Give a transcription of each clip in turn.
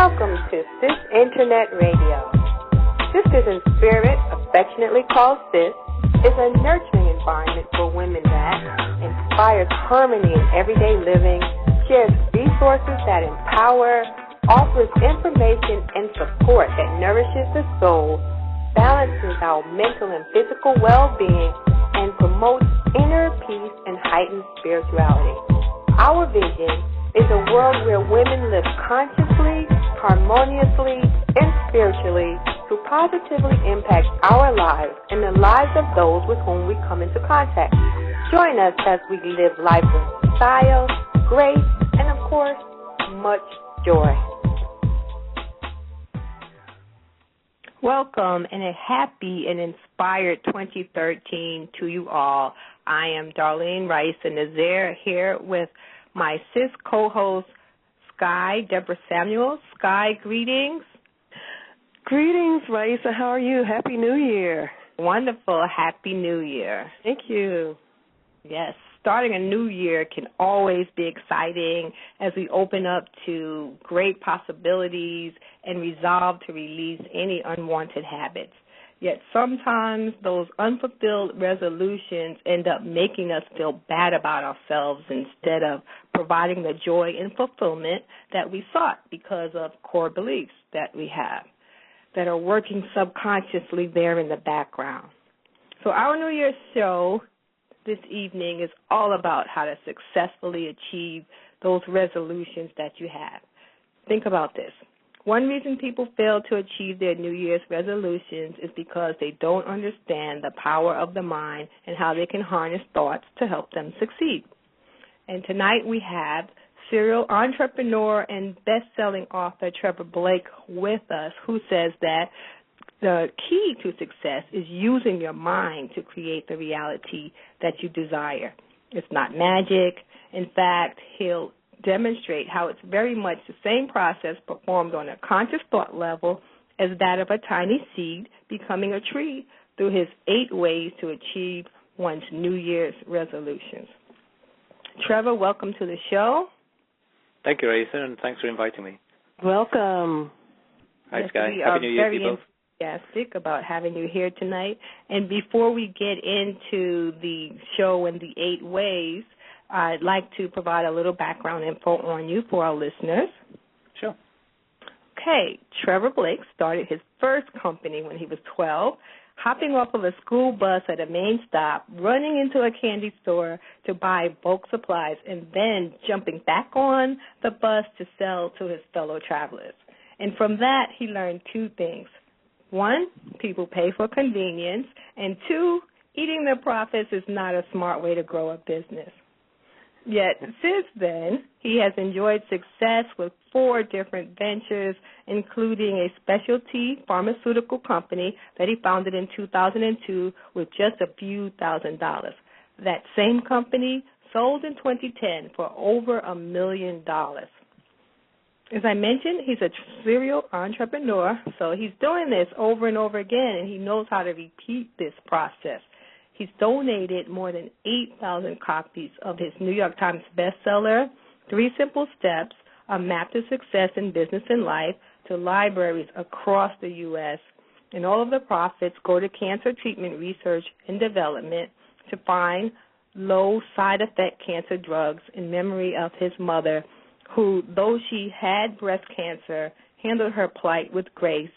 Welcome to Sis Internet Radio. Sisters in Spirit, affectionately called Sis, is a nurturing environment for women that inspires harmony in everyday living, shares resources that empower, offers information and support that nourishes the soul, balances our mental and physical well-being, and promotes inner peace and heightened spirituality. Our vision is a world where women live consciously, harmoniously, and spiritually to positively impact our lives and the lives of those with whom we come into contact. Join us as we live life with style, grace, and of course, much joy. Welcome and a happy and inspired 2013 to you all. I am Darlene Rice and Nazir here with my sis co-host, Sky, Deborah Samuel. Sky, greetings. Greetings, Raisa. How are you? Happy New Year. Wonderful. Happy New Year. Thank you. Yes, starting a new year can always be exciting as we open up to great possibilities and resolve to release any unwanted habits. Yet sometimes those unfulfilled resolutions end up making us feel bad about ourselves instead of providing the joy and fulfillment that we sought because of core beliefs that we have that are working subconsciously there in the background. So our New Year's show this evening is all about how to successfully achieve those resolutions that you have. Think about this. One reason people fail to achieve their New Year's resolutions is because they don't understand the power of the mind and how they can harness thoughts to help them succeed. And tonight we have serial entrepreneur and best-selling author Trevor Blake with us, who says that the key to success is using your mind to create the reality that you desire. It's not magic. In fact, he'll demonstrate how it's very much the same process performed on a conscious thought level as that of a tiny seed becoming a tree through his 8 ways to achieve one's New Year's resolutions. Trevor, welcome to the show. Thank you, Raisa, and thanks for inviting me. Welcome. Hi, Sky. Happy New Year to you both. Enthusiastic about having you here tonight. And before we get into the show and the 8 ways, I'd like to provide a little background info on you for our listeners. Sure. Okay, Trevor Blake started his first company when he was 12, hopping off of a school bus at a main stop, running into a candy store to buy bulk supplies, and then jumping back on the bus to sell to his fellow travelers. And from that, he learned 2 things. 1, people pay for convenience, and 2, eating their profits is not a smart way to grow a business. Yet, since then, he has enjoyed success with 4 different ventures, including a specialty pharmaceutical company that he founded in 2002 with just a few $1,000s. That same company sold in 2010 for over $1 million. As I mentioned, he's a serial entrepreneur, so he's doing this over and over again, and he knows how to repeat this process. He's donated more than 8,000 copies of his New York Times bestseller, 3 Simple Steps, A Map to Success in Business and Life, to libraries across the U.S., and all of the profits go to cancer treatment research and development to find low side-effect cancer drugs in memory of his mother, who, though she had breast cancer, handled her plight with grace,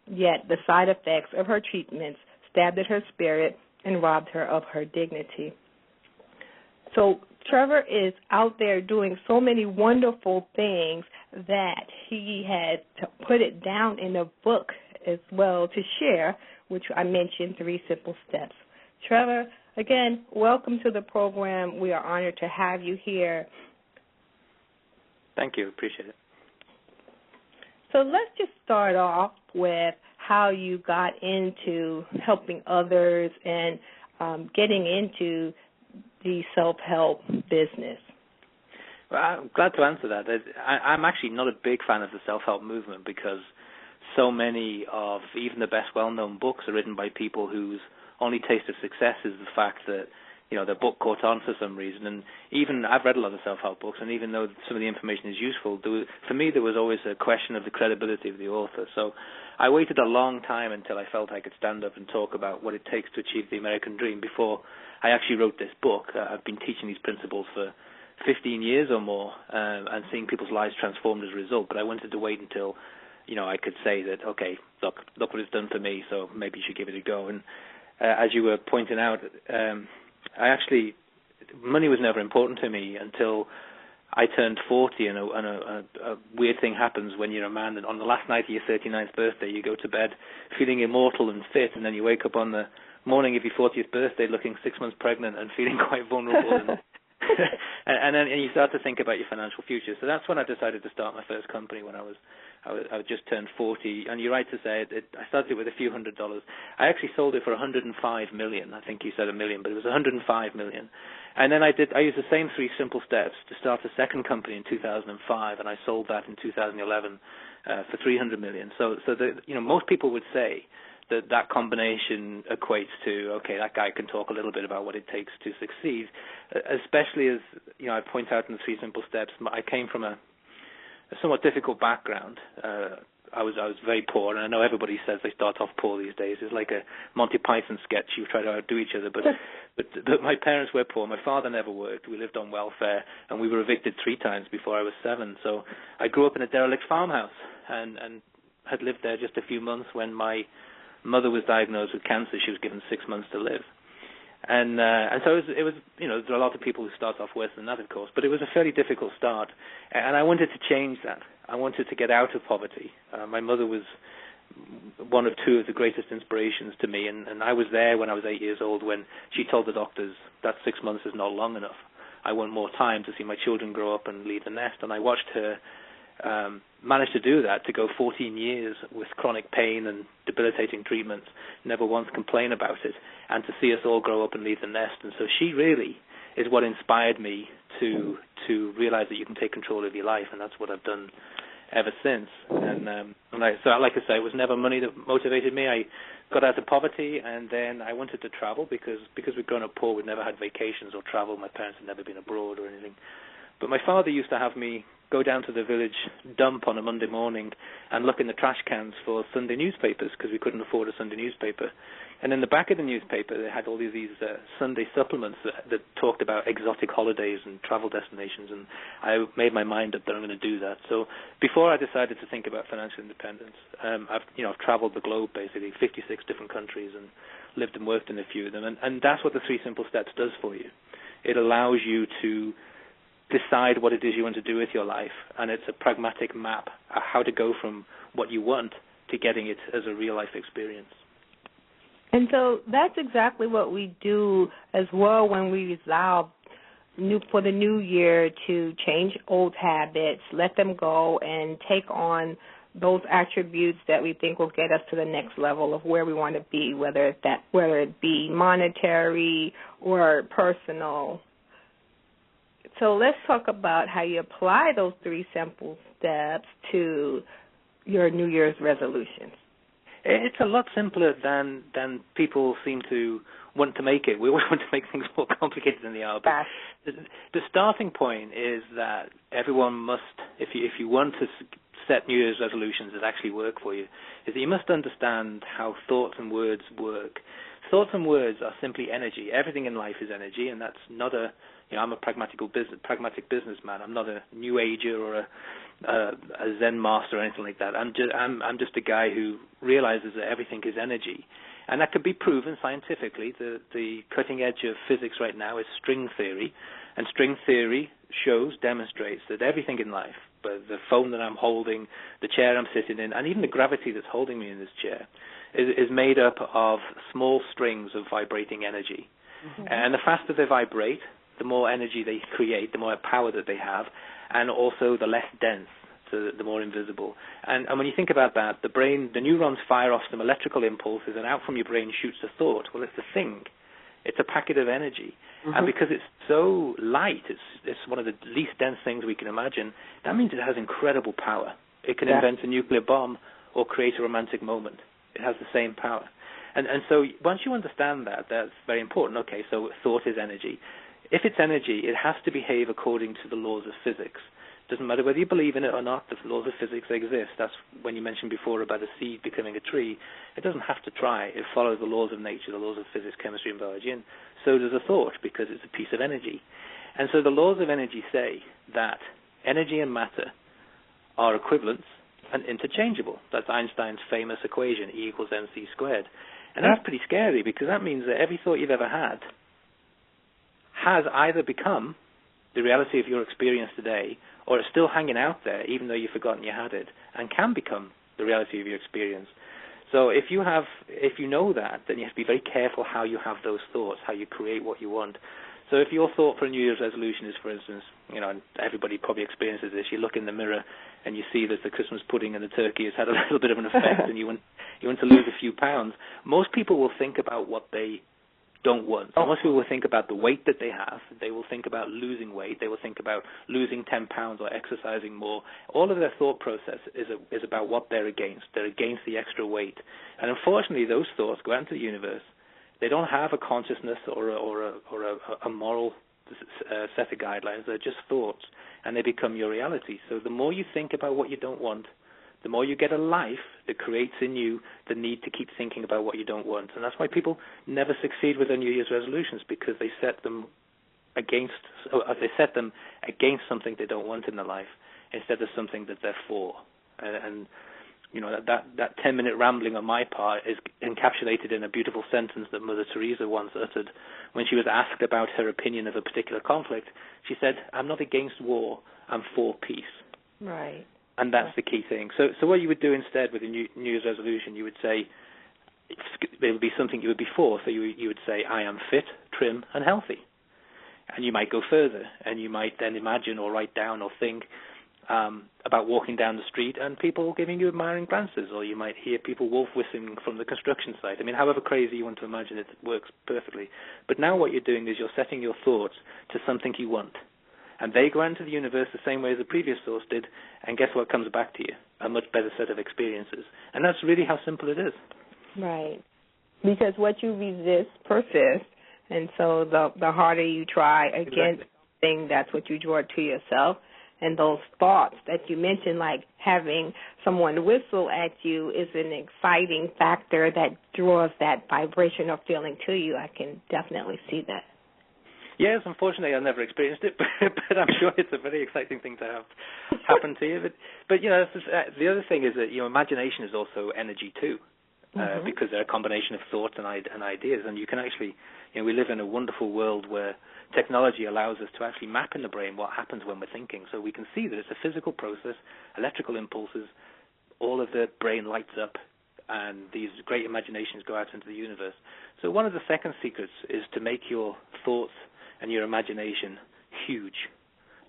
yet the side effects of her treatments stabbed at her spirit and robbed her of her dignity. So Trevor is out there doing so many wonderful things that he had to put it down in a book as well to share, which I mentioned, 3 Simple Steps. Trevor, again, welcome to the program. We are honored to have you here. Thank you. Appreciate it. So let's just start off with how you got into helping others and getting into the self-help business. Well, I'm glad to answer that. I'm actually not a big fan of the self-help movement because so many of even the best well-known books are written by people whose only taste of success is the fact that the book caught on for some reason. And even I've read a lot of self-help books, and even though some of the information is useful, for me there was always a question of the credibility of the author. So I waited a long time until I felt I could stand up and talk about what it takes to achieve the American dream before I actually wrote this book. I've been teaching these principles for 15 years or more, and seeing people's lives transformed as a result. But I wanted to wait until, I could say that, okay, look what it's done for me, so maybe you should give it a go. And as you were pointing out, money was never important to me until I turned 40, and a weird thing happens when you're a man. And on the last night of your 39th birthday, you go to bed feeling immortal and fit, and then you wake up on the morning of your 40th birthday looking 6 months pregnant and feeling quite vulnerable. And then you start to think about your financial future. So that's when I decided to start my first company when I just turned 40. And you're right to say I started it with a few $100s. I actually sold it for $105 million. I think you said $1 million, but it was $105 million. And then I used the same 3 simple steps to start a second company in 2005, and I sold that in 2011 for $300 million. So most people would say that combination equates to, okay, that guy can talk a little bit about what it takes to succeed, especially as, I point out in the 3 simple steps, I came from a somewhat difficult background. I was very poor, and I know everybody says they start off poor these days. It's like a Monty Python sketch. You try to outdo each other, but my parents were poor. My father never worked. We lived on welfare, and we were evicted 3 times before I was 7. So I grew up in a derelict farmhouse and had lived there just a few months when my mother was diagnosed with cancer. She was given 6 months to live. And so it was, there are a lot of people who start off worse than that, of course, but it was a fairly difficult start. And I wanted to change that. I wanted to get out of poverty. My mother was one of 2 of the greatest inspirations to me, and I was there when I was 8 years old when she told the doctors that 6 months is not long enough. I want more time to see my children grow up and leave the nest, and I watched her managed to do that, to go 14 years with chronic pain and debilitating treatments, never once complain about it, and to see us all grow up and leave the nest. And so she really is what inspired me to realize that you can take control of your life, and that's what I've done ever since. And so like I say, it was never money that motivated me. I got out of poverty, and then I wanted to travel because we'd grown up poor. We'd never had vacations or travel. My parents had never been abroad or anything. But my father used to have me go down to the village dump on a Monday morning and look in the trash cans for Sunday newspapers because we couldn't afford a Sunday newspaper. And in the back of the newspaper, they had all of these Sunday supplements that talked about exotic holidays and travel destinations, and I made my mind up that I'm going to do that. So before I decided to think about financial independence, I've traveled the globe, basically, 56 different countries, and lived and worked in a few of them. And that's what the 3 simple steps does for you. It allows you to decide what it is you want to do with your life, and it's a pragmatic map of how to go from what you want to getting it as a real-life experience. And so that's exactly what we do as well when we resolve for the new year to change old habits, let them go, and take on those attributes that we think will get us to the next level of where we want to be, whether it be monetary or personal. So let's talk about how you apply those 3 simple steps to your New Year's resolutions. It's a lot simpler than people seem to want to make it. We always want to make things more complicated than they are. But the starting point is that everyone must, if you want to set New Year's resolutions that actually work for you, is that you must understand how thoughts and words work. Thoughts and words are simply energy. Everything in life is energy, and that's not I'm a pragmatic businessman. I'm not a New Ager or a Zen master or anything like that. I'm just a guy who realizes that everything is energy, and that can be proven scientifically. The cutting edge of physics right now is string theory, and string theory demonstrates that everything in life, the phone that I'm holding, the chair I'm sitting in, and even the gravity that's holding me in this chair, is made up of small strings of vibrating energy. Mm-hmm. And the faster they vibrate, the more energy they create, the more power that they have, and also the less dense, so the more invisible. And when you think about that, the brain, the neurons fire off some electrical impulses, and out from your brain shoots a thought. Well, it's a thing. It's a packet of energy. Mm-hmm. And because it's so light, it's one of the least dense things we can imagine, that means it has incredible power. It can invent a nuclear bomb or create a romantic moment. It has the same power. And so once you understand that, that's very important. Okay, so thought is energy. If it's energy, it has to behave according to the laws of physics. Doesn't matter whether you believe in it or not, the laws of physics exist. That's when you mentioned before about a seed becoming a tree. It doesn't have to try. It follows the laws of nature, the laws of physics, chemistry, and biology. And so does a thought, because it's a piece of energy. And so the laws of energy say that energy and matter are equivalents and interchangeable. That's Einstein's famous equation, E equals mc squared. And that's pretty scary, because that means that every thought you've ever had has either become the reality of your experience today, or it's still hanging out there, even though you've forgotten you had it, and can become the reality of your experience. So if you know that, then you have to be very careful how you have those thoughts, how you create what you want. So if your thought for a New Year's resolution is, for instance, and everybody probably experiences this, you look in the mirror and you see that the Christmas pudding and the turkey has had a little bit of an effect, and you want to lose a few pounds, most people will think about what they don't want. Most people will think about the weight that they have. They will think about losing weight. They will think about losing 10 pounds or exercising more. All of their thought process is about what they're against. They're against the extra weight. And unfortunately, those thoughts go out into the universe. They don't have a consciousness or a moral set of guidelines. They're just thoughts, and they become your reality. So the more you think about what you don't want, the more you get a life that creates in you the need to keep thinking about what you don't want. And that's why people never succeed with their New Year's resolutions, because they set them against something they don't want in their life instead of something that they're for. And that 10-minute rambling on my part is encapsulated in a beautiful sentence that Mother Teresa once uttered when she was asked about her opinion of a particular conflict. She said, "I'm not against war, I'm for peace." Right. And that's the key thing. So what you would do instead with a New Year's resolution, you would say, it would be something you would be for. So you would say, I am fit, trim, and healthy. And you might go further, and you might then imagine or write down or think about walking down the street and people giving you admiring glances, or you might hear people wolf whistling from the construction site. I mean, however crazy you want to imagine it, it works perfectly. But now what you're doing is you're setting your thoughts to something you want. And they go into the universe the same way as the previous source did, and guess what comes back to you? A much better set of experiences. And that's really how simple it is. Right. Because what you resist persists, and so the harder you try against something, that's what you draw to yourself. And those thoughts that you mentioned, like having someone whistle at you, is an exciting factor that draws that vibration or feeling to you. I can definitely see that. Yes, unfortunately, I've never experienced it, but I'm sure it's a very exciting thing to have happen to you. But the other thing is that imagination is also energy too, because they're a combination of thoughts and ideas. And you can actually, we live in a wonderful world where technology allows us to actually map in the brain what happens when we're thinking. So we can see that it's a physical process, electrical impulses, all of the brain lights up, and these great imaginations go out into the universe. So one of the second secrets is to make your thoughts and your imagination huge.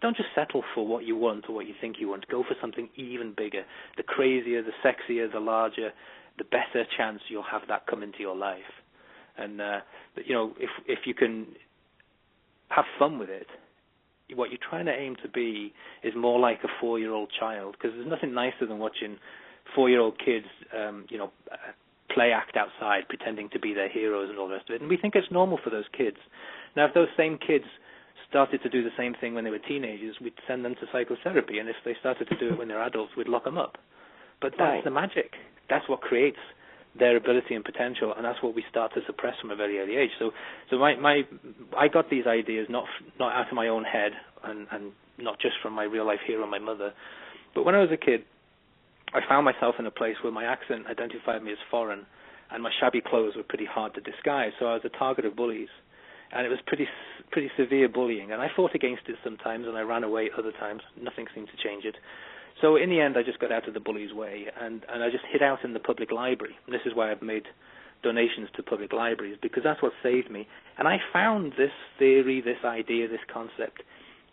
Don't just settle for what you want or what you think you want. Go for something even bigger. The crazier, the sexier, the larger, the better chance you'll have that come into your life. And if you can have fun with it, what you're trying to aim to be is more like a 4-year-old child, because there's nothing nicer than watching 4-year-old kids, play act outside, pretending to be their heroes and all the rest of it. And we think it's normal for those kids. Now, if those same kids started to do the same thing when they were teenagers, we'd send them to psychotherapy. And if they started to do it when they're adults, we'd lock them up. But that's the magic. That's what creates their ability and potential, and that's what we start to suppress from a very early age. So I got these ideas not out of my own head, and not just from my real life hero, my mother. But when I was a kid, I found myself in a place where my accent identified me as foreign, and my shabby clothes were pretty hard to disguise. So I was a target of bullies, and it was pretty severe bullying. And I fought against it sometimes, and I ran away other times. Nothing seemed to change it. So in the end, I just got out of the bully's way, and I just hid out in the public library. And this is why I've made donations to public libraries, because that's what saved me. And I found this theory, this idea, this concept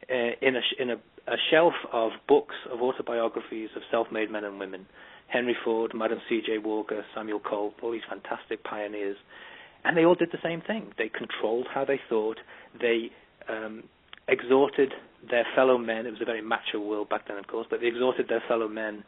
in a shelf of books, of autobiographies of self-made men and women. Henry Ford, Madam C.J. Walker, Samuel Colt, all these fantastic pioneers. And they all did the same thing. They controlled how they thought. They exhorted their fellow men. It was a very macho world back then, of course, but they exhorted their fellow men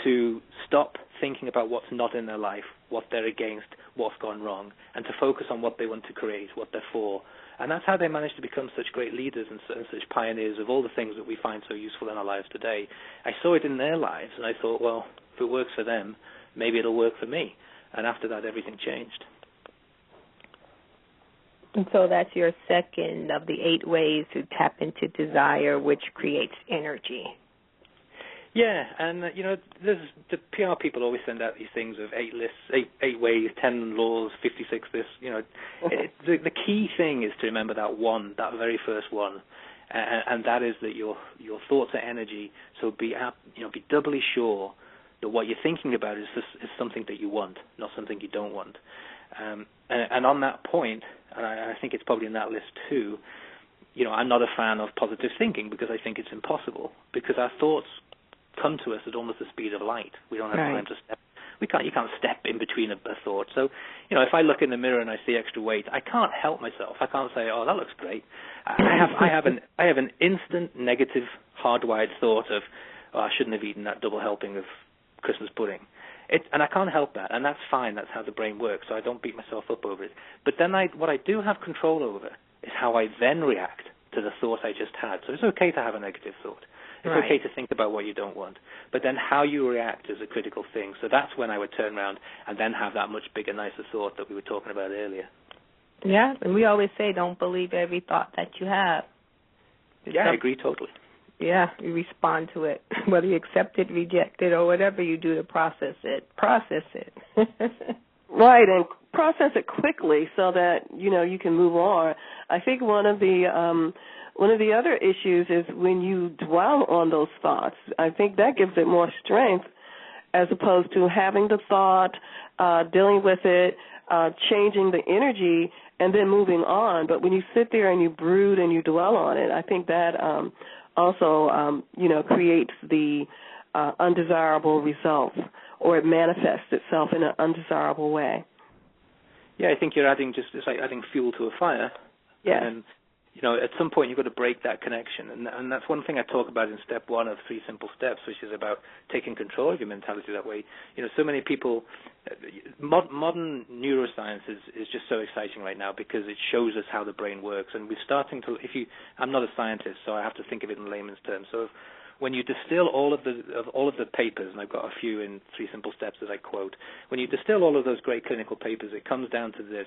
to stop thinking about what's not in their life, what they're against, what's gone wrong, and to focus on what they want to create, what they're for. And that's how they managed to become such great leaders and such pioneers of all the things that we find so useful in our lives today. I saw it in their lives, and I thought, well, if it works for them, maybe it'll work for me. And after that, everything changed. And so that's your second of the 8 ways to tap into desire, which creates energy. Yeah, and there's the PR people always send out these things of 8 lists, 8 ways, 10 laws, 56 this. The key thing is to remember that very first one, and that is that your thoughts are energy. So be doubly sure that what you're thinking about is something that you want, not something you don't want. And on that point, and I think it's probably in that list too. I'm not a fan of positive thinking because I think it's impossible, because our thoughts come to us at almost the speed of light. We don't have time to step. You can't step in between a thought. So, if I look in the mirror and I see extra weight, I can't help myself. I can't say, "Oh, that looks great." I have an instant negative, hardwired thought of, "Oh, I shouldn't have eaten that double helping of Christmas pudding." And I can't help that, and that's fine. That's how the brain works. So I don't beat myself up over it. But then what I do have control over is how I then react to the thought I just had. So it's okay to have a negative thought. It's okay to think about what you don't want. But then how you react is a critical thing. So that's when I would turn around and then have that much bigger, nicer thought that we were talking about earlier. Yeah, and we always say don't believe every thought that you have. Yeah, I agree totally. Yeah, you respond to it. Whether you accept it, reject it, or whatever you do to process it. Process it. Right, and process it quickly so that, you can move on. I think one of the other issues is when you dwell on those thoughts. I think that gives it more strength as opposed to having the thought, dealing with it, changing the energy, and then moving on. But when you sit there and you brood and you dwell on it, I think that also, creates the undesirable result, or it manifests itself in an undesirable way. Yeah, I think it's like adding fuel to a fire. Yes. And, at some point you've got to break that connection. And that's one thing I talk about in step 1 of 3 simple steps, which is about taking control of your mentality that way. So many people, modern neuroscience is just so exciting right now because it shows us how the brain works. And we're starting to, I'm not a scientist, so I have to think of it in layman's terms. So when you distill all of the papers, and I've got a few in 3 simple steps that I quote, when you distill all of those great clinical papers, it comes down to this,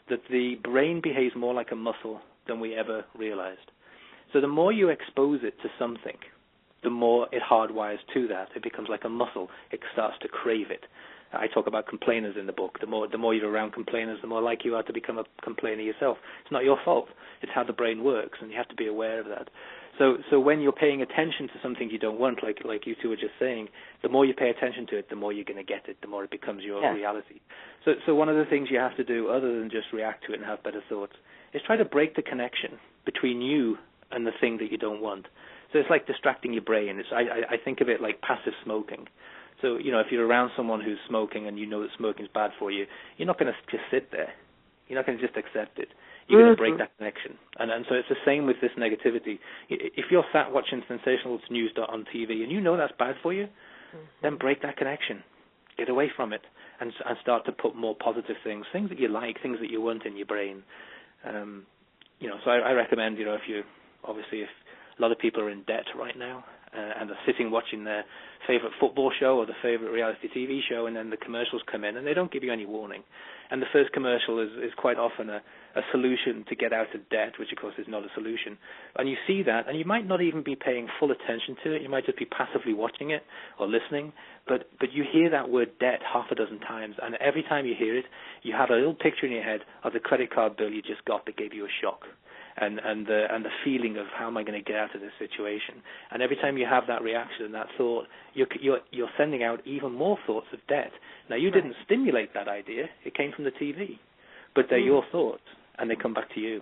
that the brain behaves more like a muscle than we ever realized. So the more you expose it to something, the more it hardwires to that. It becomes like a muscle. It starts to crave it. I talk about complainers in the book. The more you're around complainers, the more likely you are to become a complainer yourself. It's not your fault. It's how the brain works, and you have to be aware of that. So when you're paying attention to something you don't want, like you two were just saying, the more you pay attention to it, the more you're going to get it, the more it becomes your reality. So one of the things you have to do, other than just react to it and have better thoughts, is try to break the connection between you and the thing that you don't want. So it's like distracting your brain. I think of it like passive smoking. So, if you're around someone who's smoking and you know that smoking is bad for you, you're not going to just sit there. You're not going to just accept it. You're going to break that connection. And so it's the same with this negativity. If you're sat watching sensational news on TV and you know that's bad for you, then break that connection. Get away from it and start to put more positive things that you like, things that you want in your brain. So I recommend, if a lot of people are in debt right now and are sitting watching their favorite football show or the favorite reality TV show, and then the commercials come in and they don't give you any warning. And the first commercial is quite often a solution to get out of debt, which of course is not a solution. And you see that, and you might not even be paying full attention to it. You might just be passively watching it or listening. But you hear that word debt half a dozen times, and every time you hear it, you have a little picture in your head of the credit card bill you just got that gave you a shock. And the feeling of how am I going to get out of this situation? And every time you have that reaction, that thought, you're sending out even more thoughts of debt. Now, you didn't stimulate that idea; it came from the TV, but they're your thoughts, and they come back to you.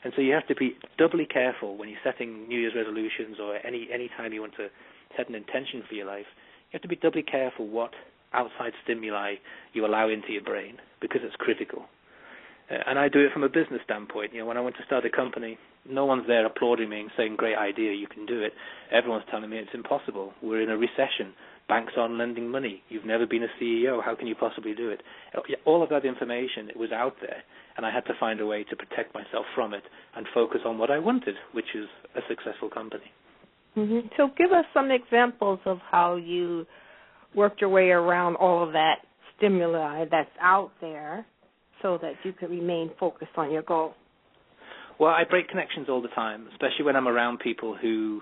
And so you have to be doubly careful when you're setting New Year's resolutions or any time you want to set an intention for your life. You have to be doubly careful what outside stimuli you allow into your brain, because it's critical. And I do it from a business standpoint. When I went to start a company, no one's there applauding me and saying, great idea, you can do it. Everyone's telling me it's impossible. We're in a recession. Banks aren't lending money. You've never been a CEO. How can you possibly do it? All of that information, it was out there, and I had to find a way to protect myself from it and focus on what I wanted, which is a successful company. Mm-hmm. So give us some examples of how you worked your way around all of that stimuli that's out there so that you could remain focused on your goal. Well, I break connections all the time, especially when I'm around people who,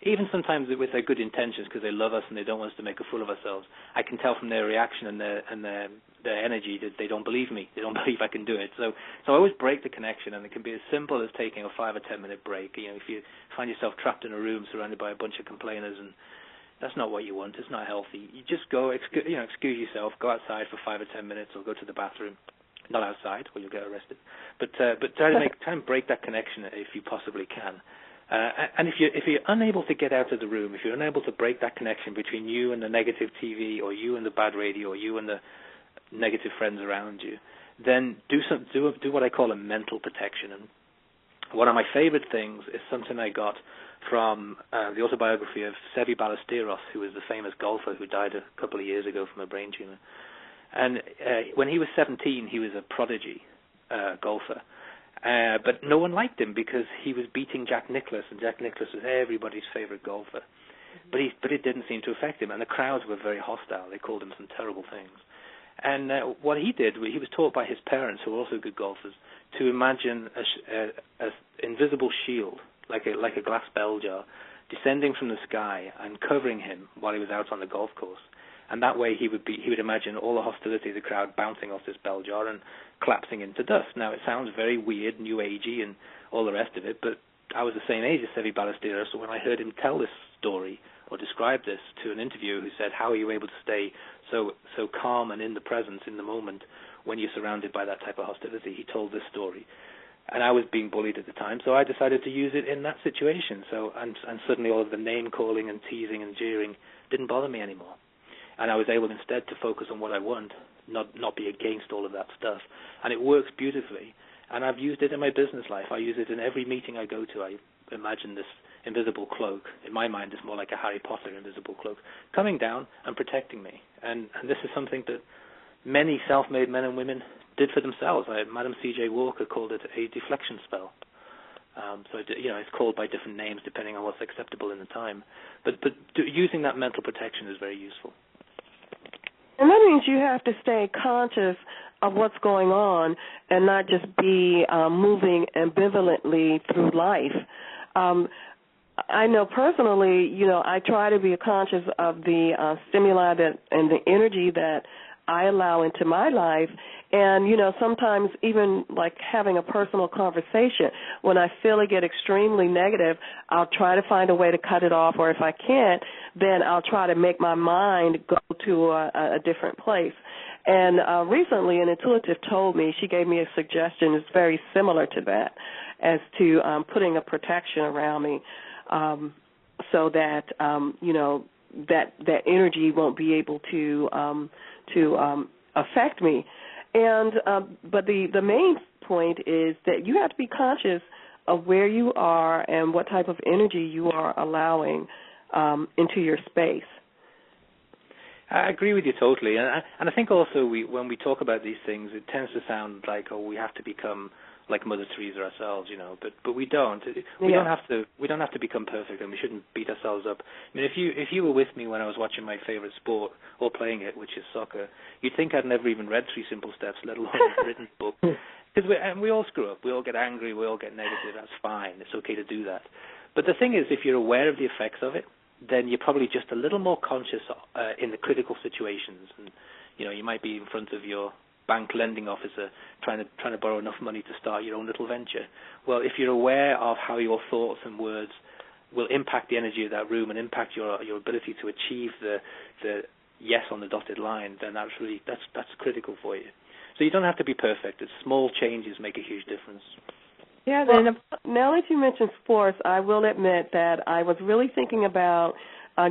even sometimes with their good intentions, because they love us and they don't want us to make a fool of ourselves, I can tell from their reaction and their energy that they don't believe me. They don't believe I can do it. So I always break the connection, and it can be as simple as taking a 5 or 10 minute break. If you find yourself trapped in a room surrounded by a bunch of complainers, and that's not what you want. It's not healthy. You just go, excuse yourself, go outside for 5 or 10 minutes, or go to the bathroom. Not outside, or you'll get arrested. But try and break that connection if you possibly can. And if you're unable to get out of the room, if you're unable to break that connection between you and the negative TV, or you and the bad radio, or you and the negative friends around you, then do what I call a mental protection. And one of my favorite things is something I got from the autobiography of Seve Ballesteros, who was the famous golfer who died a couple of years ago from a brain tumor. And when he was 17, he was a prodigy golfer. But no one liked him because he was beating Jack Nicklaus, and Jack Nicklaus was everybody's favorite golfer. Mm-hmm. But it didn't seem to affect him, and the crowds were very hostile. They called him some terrible things. And what he did, he was taught by his parents, who were also good golfers, to imagine a invisible shield, like a glass bell jar, descending from the sky and covering him while he was out on the golf course. And that way he would imagine all the hostility of the crowd bouncing off this bell jar and collapsing into dust. Now, it sounds very weird, new agey, and all the rest of it, but I was the same age as Seve Ballesteros, so when I heard him tell this story or describe this to an interviewer who said, how are you able to stay so calm and in the presence, in the moment, when you're surrounded by that type of hostility, he told this story. And I was being bullied at the time, so I decided to use it in that situation. And suddenly all of the name-calling and teasing and jeering didn't bother me anymore. And I was able instead to focus on what I want, not be against all of that stuff. And it works beautifully. And I've used it in my business life. I use it in every meeting I go to. I imagine this invisible cloak. In my mind, it's more like a Harry Potter invisible cloak, coming down and protecting me. And this is something that many self-made men and women did for themselves. Madam C.J. Walker called it a deflection spell. So it's called by different names depending on what's acceptable in the time. But using that mental protection is very useful. And that means you have to stay conscious of what's going on and not just be moving ambivalently through life. I know personally, I try to be conscious of the stimuli and the energy that I allow into my life. And, sometimes even like having a personal conversation, when I feel it get extremely negative, I'll try to find a way to cut it off, or if I can't, then I'll try to make my mind go to a different place. And recently an intuitive told me, she gave me a suggestion that's very similar to that, as to putting a protection around me so that, that energy won't be able to affect me. And but the main point is that you have to be conscious of where you are and what type of energy you are allowing into your space. I agree with you totally, and I think also when we talk about these things, it tends to sound like, we have to become like Mother Teresa ourselves, but we don't. We don't have to become perfect, and we shouldn't beat ourselves up. I mean, if you were with me when I was watching my favorite sport or playing it, which is soccer, you'd think I'd never even read 3 Simple Steps, let alone a written book. Because we all screw up, we all get angry, we all get negative. That's fine. It's okay to do that. But the thing is, if you're aware of the effects of it, then you're probably just a little more conscious in the critical situations. And you might be in front of your bank lending officer trying to borrow enough money to start your own little venture. Well, if you're aware of how your thoughts and words will impact the energy of that room and impact your ability to achieve the yes on the dotted line, then that's critical for you. So you don't have to be perfect. It's small changes make a huge difference. Yeah, well, now that you mentioned sports, I will admit that I was really thinking about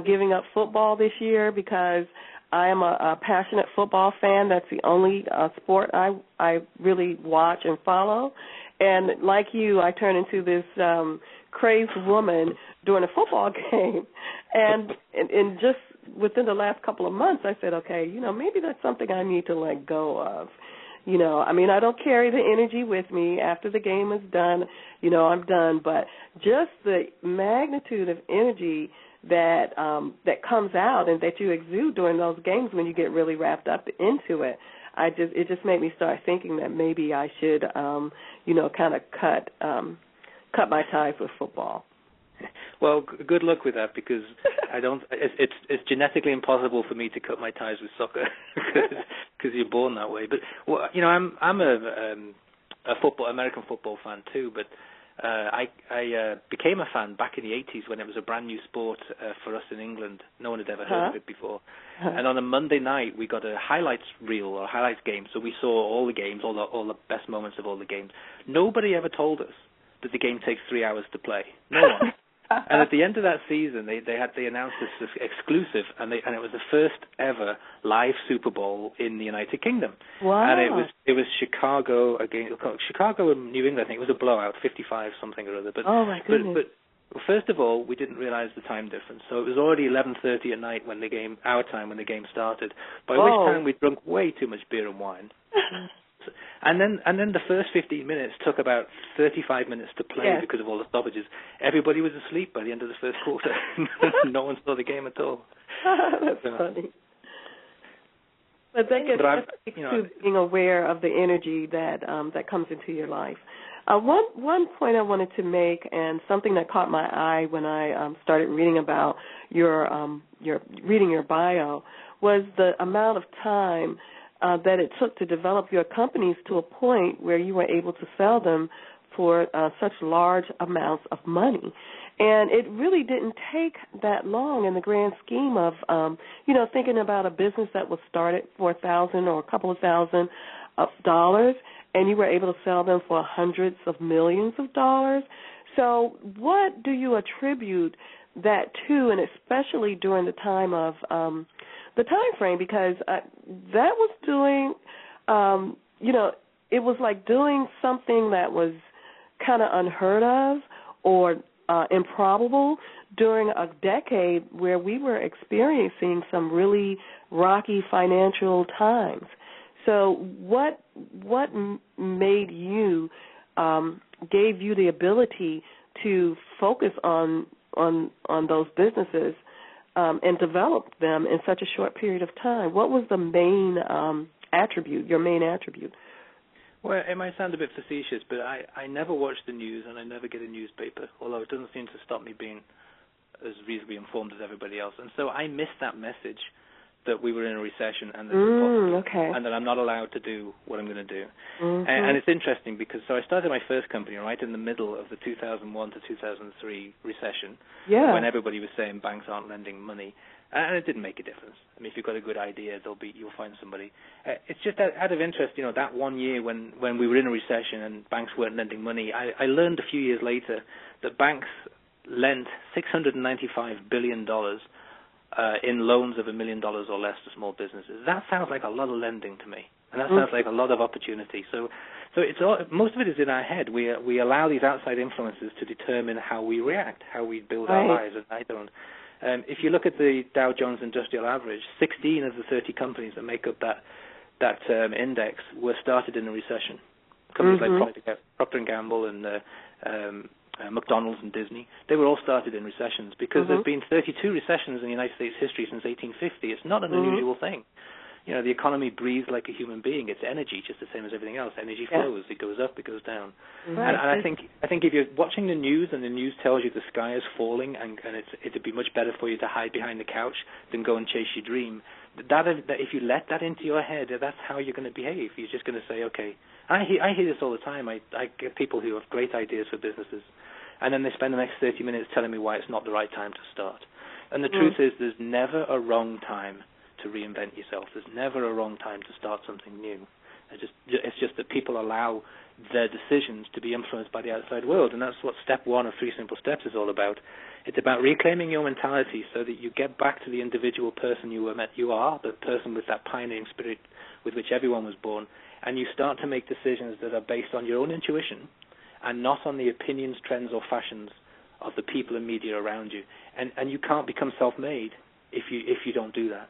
giving up football this year because I am a passionate football fan. That's the only sport I really watch and follow. And like you, I turn into this crazed woman during a football game. And just within the last couple of months, I said, okay, maybe that's something I need to let go of. I don't carry the energy with me. After the game is done, I'm done. But just the magnitude of energy that comes out and that you exude during those games when you get really wrapped up into it, it just made me start thinking that maybe I should, kind of cut my ties with football. Well, good luck with that, because I don't. It's genetically impossible for me to cut my ties with soccer because you're born that way. But I'm a American football fan too. But I became a fan back in the 80s when it was a brand new sport for us in England. No one had ever heard of it before. And on a Monday night, we got a highlights reel or highlights game, so we saw all the games, all the best moments of all the games. Nobody ever told us that the game takes 3 hours to play. No one. And at the end of that season, they announced this exclusive, and it was the first ever live Super Bowl in the United Kingdom. Wow! And it was Chicago and New England. I think it was a blowout, 55 something or other. But, oh my goodness! But first of all, we didn't realize the time difference, so it was already 11:30 at night when our time when the game started. By which time we'd drunk way too much beer and wine. And then the first 15 minutes took about 35 minutes to play because of all the stoppages. Everybody was asleep by the end of the first quarter. No one saw the game at all. That's funny. But that gets to being aware of the energy that comes into your life. One point I wanted to make, and something that caught my eye when I started reading about your bio, was the amount of time that it took to develop your companies to a point where you were able to sell them for such large amounts of money. And it really didn't take that long in the grand scheme of, thinking about a business that was started for $1,000 or a couple of thousand of dollars, and you were able to sell them for hundreds of millions of dollars. So what do you attribute that to, and especially during the time of the time frame, because that was doing, it was like doing something that was kind of unheard of or improbable during a decade where we were experiencing some really rocky financial times. So what made you, gave you the ability to focus on those businesses and develop them in such a short period of time? What was the main attribute, your main attribute? Well, it might sound a bit facetious, but I never watch the news and I never get a newspaper, although it doesn't seem to stop me being as reasonably informed as everybody else. And so I missed that message that we were in a recession and and that I'm not allowed to do what I'm going to do. Mm-hmm. And it's interesting because I started my first company right in the middle of the 2001 to 2003 recession, when everybody was saying banks aren't lending money, and it didn't make a difference. I mean, if you've got a good idea, you'll find somebody. It's just out of interest, that 1 year when we were in a recession and banks weren't lending money, I learned a few years later that banks lent $695 billion in loans of $1 million or less to small businesses. That sounds like a lot of lending to me, and that sounds like a lot of opportunity. So it's most of it is in our head. We allow these outside influences to determine how we react, how we build our lives, and I don't. If you look at the Dow Jones Industrial Average, 16 of the 30 companies that make up that index were started in a recession. Companies like Procter & Gamble and McDonald's and Disney, they were all started in recessions because there have been 32 recessions in the United States history since 1850. It's not an unusual thing. The economy breathes like a human being. It's energy, just the same as everything else. Energy flows. It goes up, it goes down. Right. And I think if you're watching the news and the news tells you the sky is falling and it'd be much better for you to hide behind the couch than go and chase your dream, that if you let that into your head, that's how you're going to behave. You're just going to say, okay. I hear this all the time. I get people who have great ideas for businesses, and then they spend the next 30 minutes telling me why it's not the right time to start. And the truth is there's never a wrong time to reinvent yourself. There's never a wrong time to start something new. It's just that people allow their decisions to be influenced by the outside world, and that's what step 1 of 3 Simple Steps is all about. It's about reclaiming your mentality so that you get back to the individual person you are, the person with that pioneering spirit with which everyone was born, and you start to make decisions that are based on your own intuition and not on the opinions, trends, or fashions of the people and media around you. And you can't become self-made if you don't do that.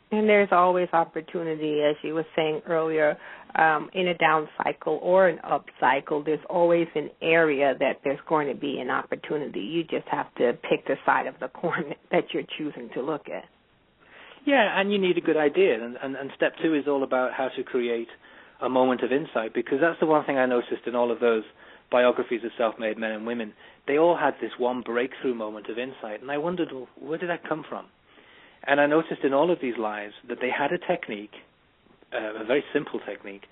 And there's always opportunity, as you were saying earlier, in a down cycle or an up cycle. There's always an area that there's going to be an opportunity. You just have to pick the side of the coin that you're choosing to look at. Yeah, and you need a good idea. And step 2 is all about how to create a moment of insight, because that's the one thing I noticed in all of those biographies of self-made men and women. They all had this one breakthrough moment of insight, and I wondered, well, where did that come from? And I noticed in all of these lives that they had a technique, a very simple technique,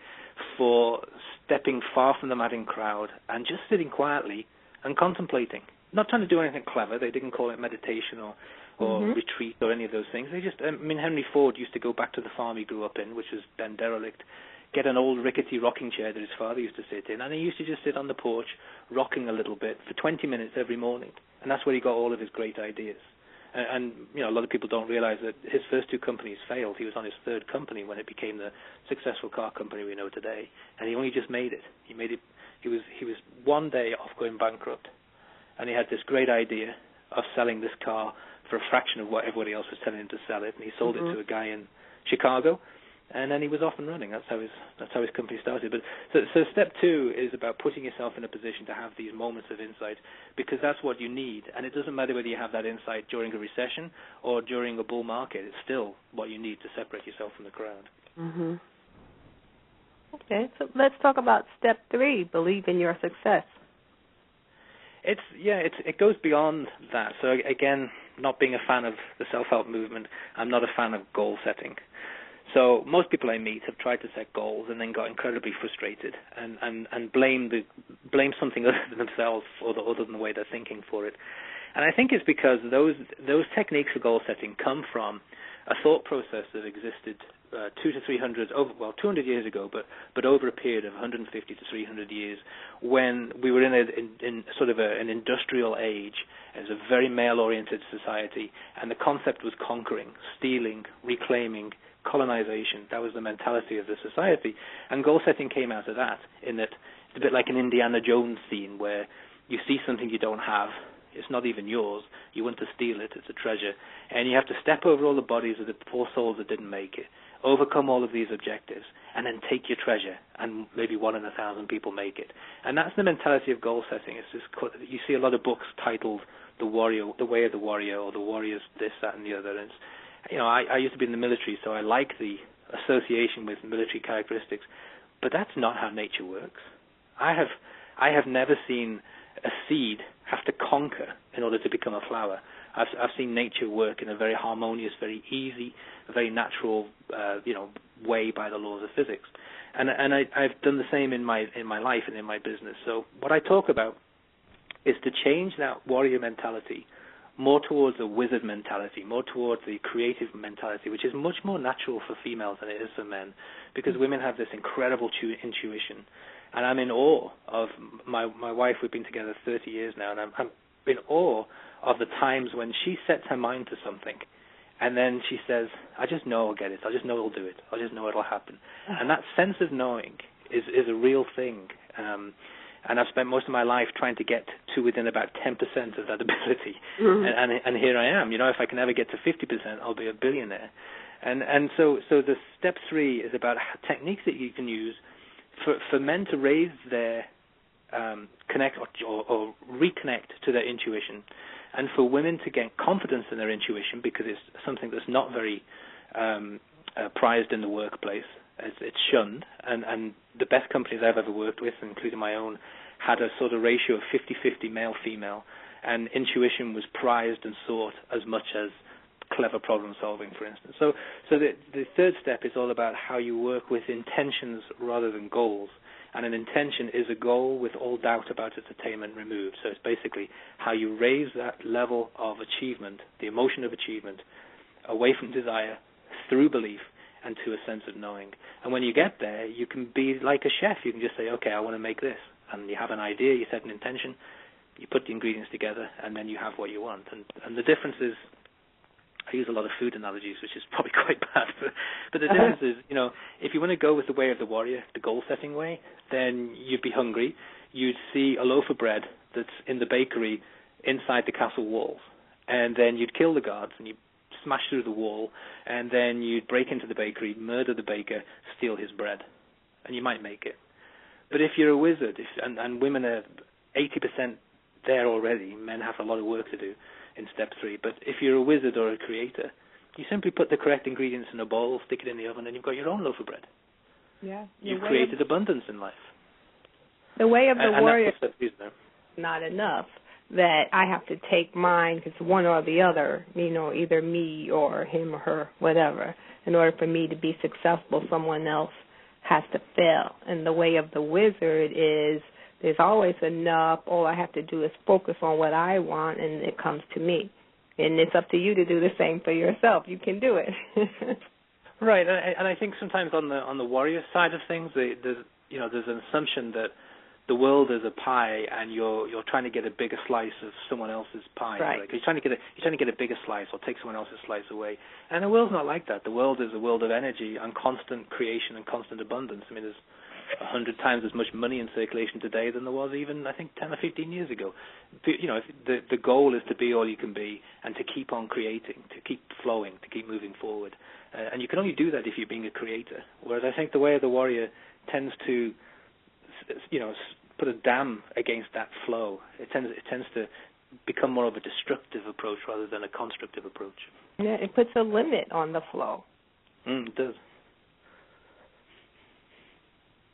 for stepping far from the madding crowd and just sitting quietly and contemplating. Not trying to do anything clever. They didn't call it meditation or retreat or any of those things. They just, Henry Ford used to go back to the farm he grew up in, which was then derelict, get an old rickety rocking chair that his father used to sit in, and he used to just sit on the porch rocking a little bit for 20 minutes every morning. And that's where he got all of his great ideas. And a lot of people don't realize that his first 2 companies failed. He was on his 3rd company when it became the successful car company we know today, and he only just made it. He was one day off going bankrupt, and he had this great idea of selling this car for a fraction of what everybody else was telling him to sell it, and he sold it to a guy in Chicago, and then he was off and running. That's how his company started. But so step 2 is about putting yourself in a position to have these moments of insight, because that's what you need. And it doesn't matter whether you have that insight during a recession or during a bull market. It's still what you need to separate yourself from the crowd. Mm-hmm. Okay, so let's talk about step 3, believe in your success. It goes beyond that. So again, not being a fan of the self-help movement, I'm not a fan of goal setting. So most people I meet have tried to set goals and then got incredibly frustrated and blame something other than themselves or other than the way they're thinking for it. And I think it's because those techniques for goal setting come from a thought process that existed 200 years ago, but over a period of 150 to 300 years, when we were in sort of an industrial age. It was a very male-oriented society, and the concept was conquering, stealing, reclaiming, colonization. That was the mentality of the society, and goal setting came out of that, in that it's a bit like an Indiana Jones scene where you see something you don't have. It's not even yours. You want to steal it. It's a treasure. And you have to step over all the bodies of the poor souls that didn't make it, overcome all of these objectives, and then take your treasure, and maybe 1 in 1,000 people make it. And that's the mentality of goal setting. It's just, you see a lot of books titled The Warrior, The Way of the Warrior, or The Warrior's this, that, and the other. And it's, I used to be in the military, so I like the association with military characteristics, but that's not how nature works. I have never seen a seed have to conquer in order to become a flower. I've seen nature work in a very harmonious, very easy, very natural, way by the laws of physics. And I've done the same in my life and in my business. So what I talk about is to change that warrior mentality more towards a wizard mentality, more towards the creative mentality, which is much more natural for females than it is for men, because women have this incredible intuition. And I'm in awe of my wife. We've been together 30 years now, and I'm in awe of the times when she sets her mind to something, and then she says, I just know I'll get it. I just know I'll do it. I just know it'll happen. And that sense of knowing is a real thing. And I've spent most of my life trying to get to within about 10% of that ability. Mm-hmm. And here I am. If I can ever get to 50%, I'll be a billionaire. And so the step 3 is about techniques that you can use for men to raise their connect or reconnect to their intuition, and for women to get confidence in their intuition, because it's something that's not very prized in the workplace. It's shunned, and the best companies I've ever worked with, including my own, had a sort of ratio of 50-50 male-female, and intuition was prized and sought as much as clever problem solving, for instance. So the third step is all about how you work with intentions rather than goals. And an intention is a goal with all doubt about its attainment removed. So it's basically how you raise that level of achievement, the emotion of achievement, away from desire, through belief, and to a sense of knowing. And when you get there, you can be like a chef. You can just say, okay, I want to make this. And you have an idea, you set an intention, You put the ingredients together, and then you have what you want. And the difference is, I use a lot of food analogies, which is probably quite bad, but the difference is, if you want to go with the way of the warrior, the goal-setting way, then you'd be hungry. You'd see a loaf of bread that's in the bakery inside the castle walls, and then you'd kill the guards, and you'd smash through the wall, and then you'd break into the bakery, murder the baker, steal his bread, and you might make it. But if you're a wizard, and women are 80% there already, men have a lot of work to do in step 3, but if you're a wizard or a creator, you simply put the correct ingredients in a bowl, stick it in the oven, and you've got your own loaf of bread. Yeah. You've created abundance in life. The way of the warrior is not enough, that I have to take mine, because one or the other, either me or him or her, whatever. In order for me to be successful, someone else has to fail. And the way of the wizard is there's always enough. All I have to do is focus on what I want, and it comes to me. And it's up to you to do the same for yourself. You can do it. Right, and I think sometimes on the warrior side of things, there's an assumption that the world is a pie, and you're trying to get a bigger slice of someone else's pie. Right. Like you're trying to get a bigger slice, or take someone else's slice away. And the world's not like that. The world is a world of energy and constant creation and constant abundance. I mean, there's 100 times as much money in circulation today than there was even, I think, 10 or 15 years ago. The goal is to be all you can be, and to keep on creating, to keep flowing, to keep moving forward. And you can only do that if you're being a creator. Whereas I think the way of the warrior tends to, put a dam against that flow. It tends to become more of a destructive approach rather than a constructive approach. Yeah, it puts a limit on the flow. It does.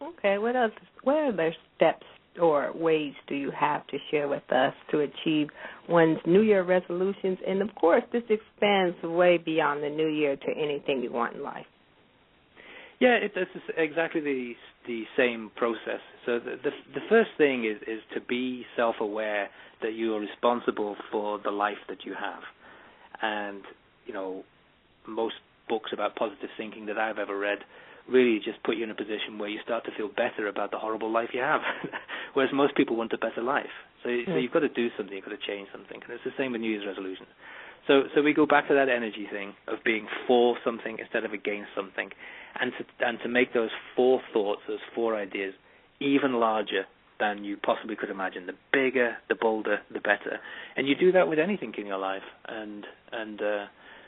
Okay, what other steps or ways do you have to share with us to achieve one's New Year resolutions? And, of course, this expands way beyond the New Year to anything you want in life. Yeah, it's exactly the same process. So the first thing is to be self-aware that you are responsible for the life that you have. And, most books about positive thinking that I've ever read really just put you in a position where you start to feel better about the horrible life you have, whereas most people want a better life. So you've got to do something, you've got to change something. And it's the same with New Year's resolutions. So we go back to that energy thing of being for something instead of against something, and to make those 4 thoughts, those 4 ideas, even larger than you possibly could imagine. The bigger, the bolder, the better. And you do that with anything in your life, and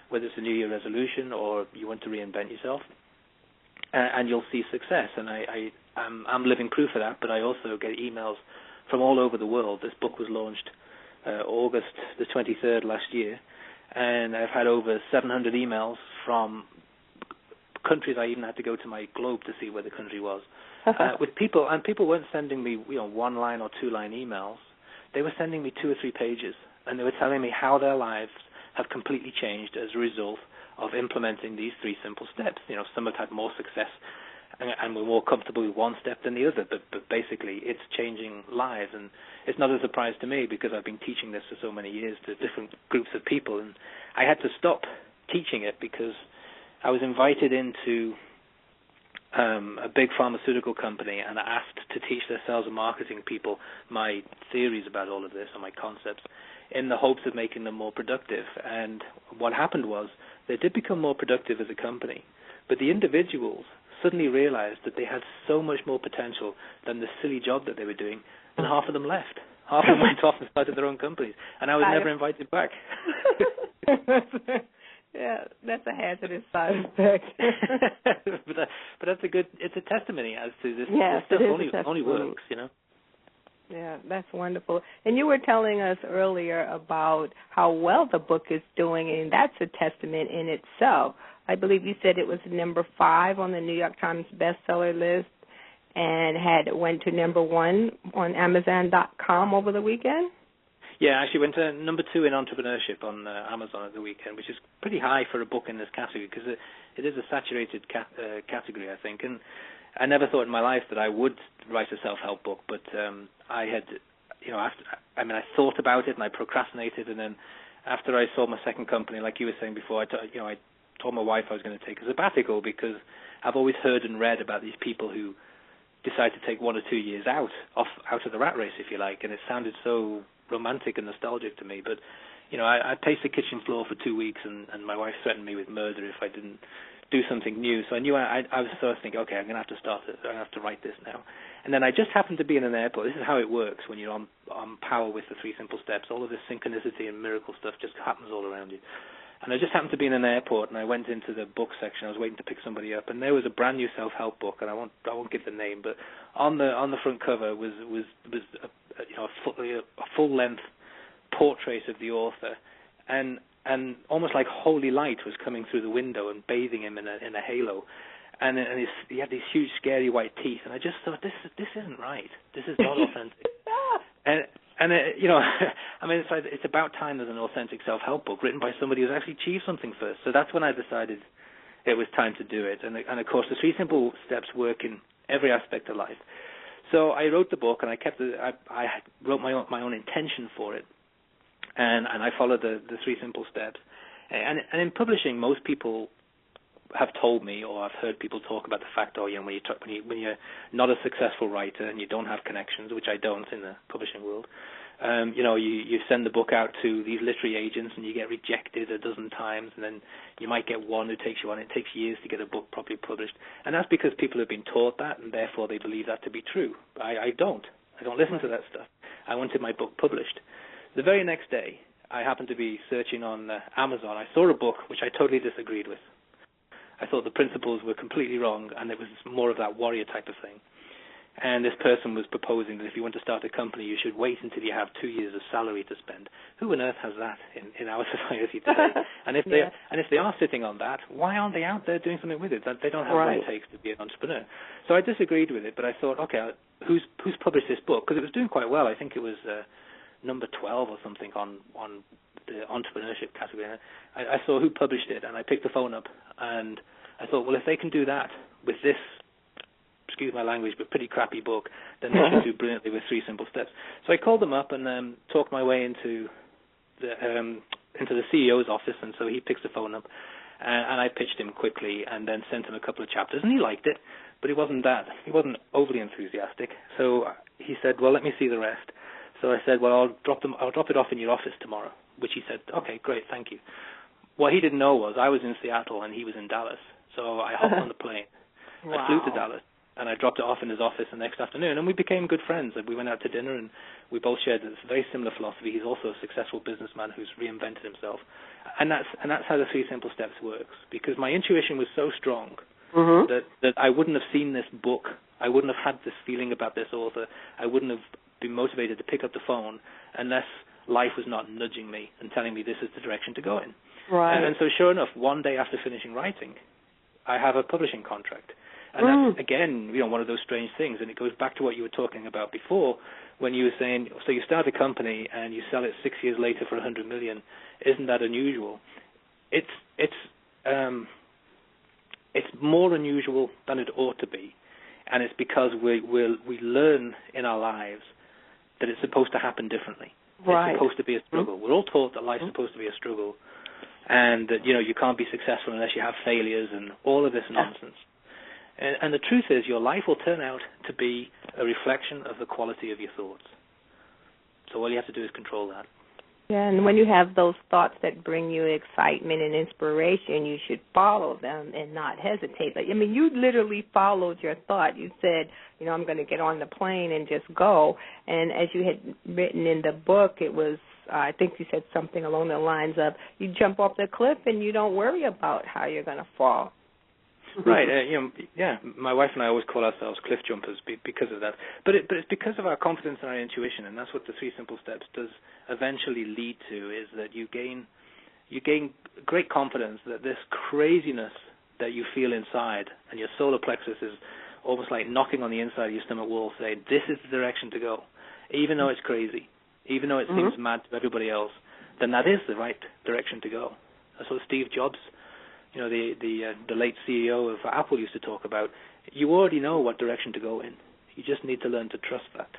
whether it's a New Year resolution or you want to reinvent yourself, and you'll see success. And I'm living proof of that, but I also get emails from all over the world. This book was launched August the 23rd last year, and I've had over 700 emails from countries. I even had to go to my globe to see where the country was. With people, and people weren't sending me 1-line or 2-line emails. They were sending me 2 or 3 pages, and they were telling me how their lives have completely changed as a result of implementing these 3 simple steps. Some have had more success and were more comfortable with one step than the other, but basically it's changing lives. And it's not a surprise to me, because I've been teaching this for so many years to different groups of people, and I had to stop teaching it because I was invited into a big pharmaceutical company and asked to teach their sales and marketing people my theories about all of this and my concepts, in the hopes of making them more productive. And what happened was they did become more productive as a company, but the individuals suddenly realized that they had so much more potential than the silly job that they were doing, and half of them left. Half of them went off and started their own companies, and I was never invited back. Yeah, that's a hazardous side effect. but that's it's a testimony as to this. Yes, this stuff only works, Yeah, that's wonderful. And you were telling us earlier about how well the book is doing, and that's a testament in itself. I believe you said it was number 5 on the New York Times bestseller list, and went to number 1 on Amazon.com over the weekend. Yeah, actually went to number 2 in entrepreneurship on Amazon at the weekend, which is pretty high for a book in this category, because it is a saturated category, I think. And I never thought in my life that I would write a self-help book, but I had, I thought about it and I procrastinated, and then after I sold my second company, like you were saying before, I told my wife I was going to take a sabbatical, because I've always heard and read about these people who decide to take 1 or 2 years out of the rat race, if you like, and it sounded so romantic and nostalgic to me. But I paced the kitchen floor for 2 weeks, and my wife threatened me with murder if I didn't do something new. So I knew I was sort of thinking, okay, I'm going to have to start it. I have to write this now. And then I just happened to be in an airport. This is how it works when you're on power with the 3 Simple Steps. All of this synchronicity and miracle stuff just happens all around you. And I just happened to be in an airport, and I went into the book section. I was waiting to pick somebody up, and there was a brand new self-help book, and I won't give the name, but on the front cover was a full-length portrait of the author, and almost like holy light was coming through the window and bathing him in a halo, and he had these huge, scary white teeth, and I just thought, this isn't right. This is not authentic. And I mean, it's about time there's an authentic self-help book written by somebody who's actually achieved something first. So that's when I decided it was time to do it. And of course, the 3 Simple Steps work in every aspect of life. So I wrote the book, and I wrote my own intention for it, and I followed the 3 Simple Steps. And in publishing, most people have told me, or I've heard people talk about the fact, when you're not a successful writer and you don't have connections, which I don't in the publishing world, you send the book out to these literary agents and you get rejected a dozen times, and then you might get one who takes you on. It takes years to get a book properly published, and that's because people have been taught that, and therefore they believe that to be true. I don't listen to that stuff. I wanted my book published. The very next day, I happened to be searching on Amazon. I saw a book which I totally disagreed with. I thought the principles were completely wrong, and it was more of that warrior type of thing. And this person was proposing that if you want to start a company, you should wait until you have 2 years of salary to spend. Who on earth has that in our society today? And if they are sitting on that, why aren't they out there doing something with it? They don't have what it takes to be an entrepreneur. So I disagreed with it, but I thought, okay, who's published this book? Because it was doing quite well. I think it was number 12 or something on the entrepreneurship category. I saw who published it, and I picked the phone up, and I thought, well, if they can do that with this, excuse my language, but pretty crappy book, then they should do brilliantly with 3 Simple Steps. So I called them up and talked my way into the CEO's office, and so he picks the phone up, and I pitched him quickly and then sent him a couple of chapters, and he liked it, but he wasn't overly enthusiastic. So he said, well, let me see the rest. So I said, well, I'll drop it off in your office tomorrow, which he said, okay, great, thank you. What he didn't know was I was in Seattle and he was in Dallas. So I hopped on the plane. Wow. I flew to Dallas, and I dropped it off in his office the next afternoon, and we became good friends. We went out to dinner, and we both shared this very similar philosophy. He's also a successful businessman who's reinvented himself. And that's how the 3 Simple Steps works, because my intuition was so strong that I wouldn't have seen this book. I wouldn't have had this feeling about this author. I wouldn't have been motivated to pick up the phone unless life was not nudging me and telling me this is the direction to go in. Right. And so sure enough, one day after finishing writing, I have a publishing contract. And that's, again, one of those strange things. And it goes back to what you were talking about before when you were saying, so you start a company and you sell it 6 years later for $100 million. Isn't that unusual? It's more unusual than it ought to be. And it's because we learn in our lives that it's supposed to happen differently. Right. It's supposed to be a struggle. We're all taught that life's supposed to be a struggle, and that you can't be successful unless you have failures and all of this nonsense. And the truth is, your life will turn out to be a reflection of the quality of your thoughts. So all you have to do is control that. Yeah, and when you have those thoughts that bring you excitement and inspiration, you should follow them and not hesitate. I mean, you literally followed your thought. You said, I'm going to get on the plane and just go. And as you had written in the book, it was, I think you said something along the lines of, you jump off the cliff and you don't worry about how you're going to fall. Right. My wife and I always call ourselves cliff jumpers because of that. But it's because of our confidence and our intuition, and that's what the 3 Simple Steps does eventually lead to, is that you gain great confidence that this craziness that you feel inside, and your solar plexus is almost like knocking on the inside of your stomach wall saying, this is the direction to go. Even though it's crazy, even though it seems mad to everybody else, then that is the right direction to go. That's what Steve Jobs, the late CEO of Apple, used to talk about. You already know what direction to go in. You just need to learn to trust that.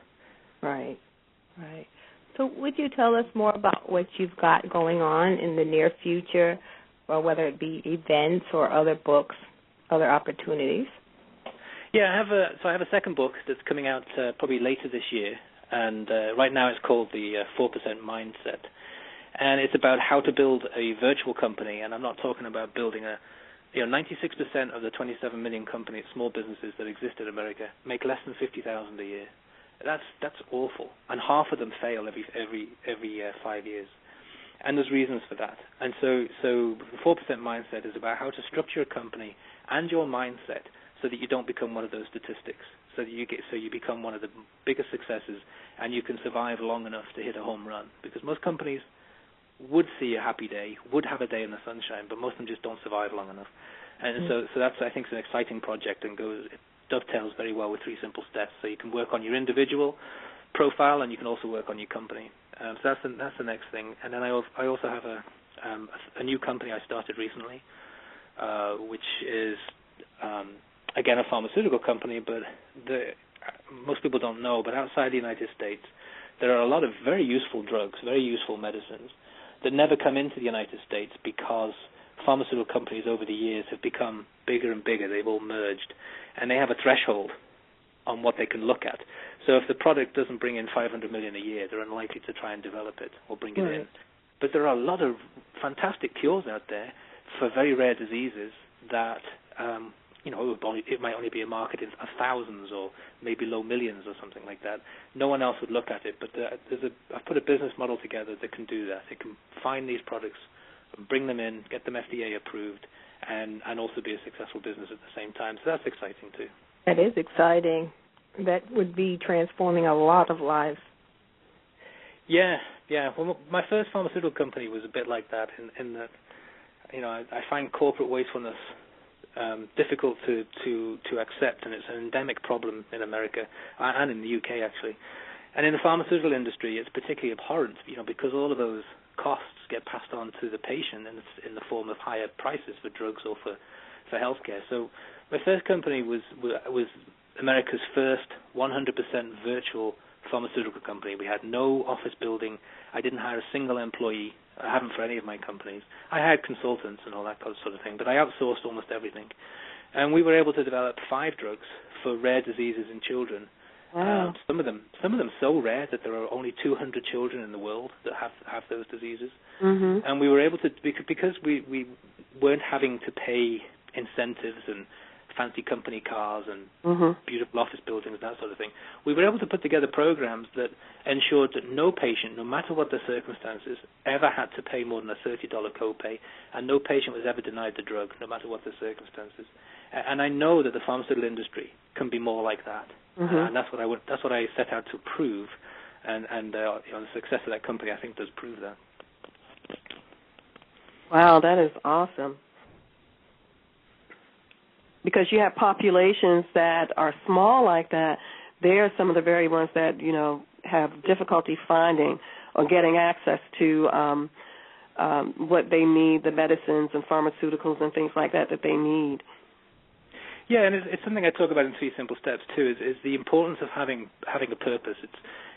Right. So would you tell us more about what you've got going on in the near future, or whether it be events or other books, other opportunities? Yeah, I have a second book that's coming out probably later this year. and right now it's called the 4% Mindset. And it's about how to build a virtual company, and I'm not talking about building 96% of the 27 million companies, small businesses that exist in America, make less than $50,000 a year. That's awful, and half of them fail every 5 years. And there's reasons for that. And so the 4% Mindset is about how to structure a company and your mindset so that you don't become one of those statistics, so you become one of the biggest successes, and you can survive long enough to hit a home run. Because most companies would see a happy day, would have a day in the sunshine, but most of them just don't survive long enough. And so that's, I think, an exciting project, and it dovetails very well with 3 simple steps. So you can work on your individual profile, and you can also work on your company. So that's the next thing. And then I also have a new company I started recently, which is again a pharmaceutical company, but most people don't know. But outside the United States, there are a lot of very useful drugs, very useful medicines that never come into the United States because pharmaceutical companies over the years have become bigger and bigger. They've all merged, and they have a threshold on what they can look at. So if the product doesn't bring in $500 million a year, they're unlikely to try and develop it or bring it in. But there are a lot of fantastic cures out there for very rare diseases that it might only be a market of thousands or maybe low millions or something like that. No one else would look at it, but I've put a business model together that can do that. It can find these products, bring them in, get them FDA approved, and also be a successful business at the same time. So that's exciting too. That is exciting. That would be transforming a lot of lives. Yeah. Well, my first pharmaceutical company was a bit like that in that, I find corporate wastefulness difficult to accept, and it's an endemic problem in America and in the UK actually. And in the pharmaceutical industry, it's particularly abhorrent, because all of those costs get passed on to the patient in the form of higher prices for drugs or for healthcare. So my first company was America's first 100% virtual pharmaceutical company. We had no office building. I didn't hire a single employee. I haven't for any of my companies. I hired consultants and all that sort of thing, but I outsourced almost everything. And we were able to develop 5 drugs for rare diseases in children. Wow. Some of them so rare that there are only 200 children in the world that have those diseases. Mm-hmm. And we were able to, because we weren't having to pay incentives and fancy company cars and beautiful office buildings and that sort of thing, we were able to put together programs that ensured that no patient, no matter what their circumstances, ever had to pay more than a $30 copay, and no patient was ever denied the drug, no matter what their circumstances. And I know that the pharmaceutical industry can be more like that, and that's what I set out to prove, and the success of that company, I think, does prove that. Wow, that is awesome. Because you have populations that are small like that, they are some of the very ones that, have difficulty finding or getting access to what they need, the medicines and pharmaceuticals and things like that they need. Yeah, and it's something I talk about in 3 simple steps too. Is the importance of having a purpose.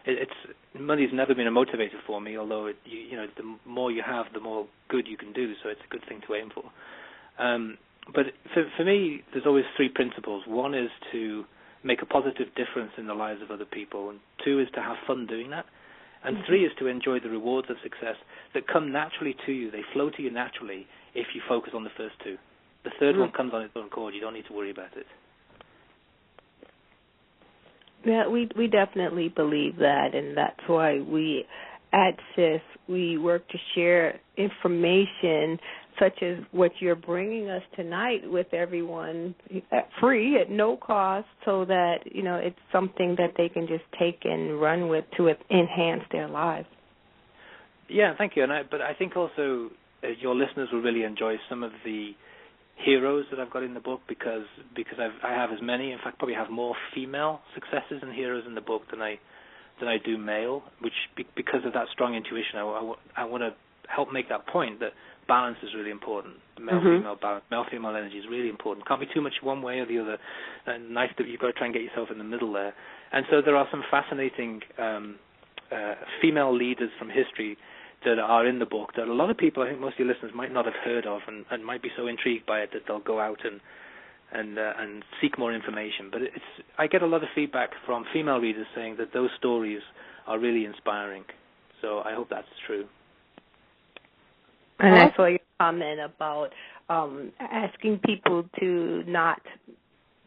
It's money's never been a motivator for me. Although the more you have, the more good you can do. So it's a good thing to aim for. But for me, there's always 3 principles. 1 is to make a positive difference in the lives of other people, and 2 is to have fun doing that, and 3 is to enjoy the rewards of success that come naturally to you. They flow to you naturally if you focus on the first 2. The third one comes on its own accord. You don't need to worry about it. Yeah, we definitely believe that, and that's why we at CIS, we work to share information such as what you're bringing us tonight with everyone, free, at no cost, so that, it's something that they can just take and run with to enhance their lives. Yeah, thank you. But I think also your listeners will really enjoy some of the heroes that I've got in the book because I have as many, in fact, probably have more female successes and heroes in the book than I do male, which because of that strong intuition, I want to help make that point that balance is really important. Male-female balance, male-female energy is really important. Can't be too much one way or the other. And nice that you've got to try and get yourself in the middle there. And so there are some fascinating female leaders from history that are in the book that a lot of people, I think most of your listeners, might not have heard of and might be so intrigued by it that they'll go out and and seek more information. But I get a lot of feedback from female readers saying that those stories are really inspiring. So I hope that's true. And I saw your comment about asking people to not,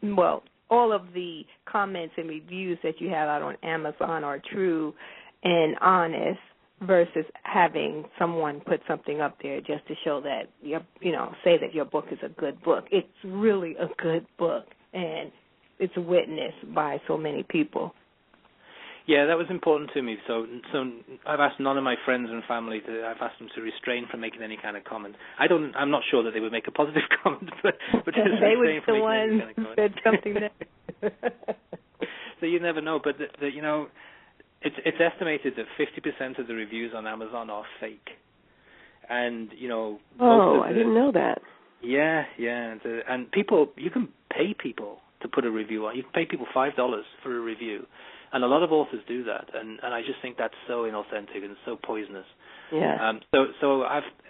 well, all of the comments and reviews that you have out on Amazon are true and honest versus having someone put something up there just to show that, say that your book is a good book. It's really a good book, and it's witnessed by so many people. Yeah, that was important to me. So I've asked none of my friends and family I've asked them to refrain from making any kind of comment. I'm not sure that they would make a positive comment, but just they would be the one who said something that. So you never know, but it's estimated that 50% of the reviews on Amazon are fake, and I didn't know that. Yeah, and you can pay people to put a review on. You can pay people $5 for a review. And a lot of authors do that, and I just think that's so inauthentic and so poisonous. Yeah. So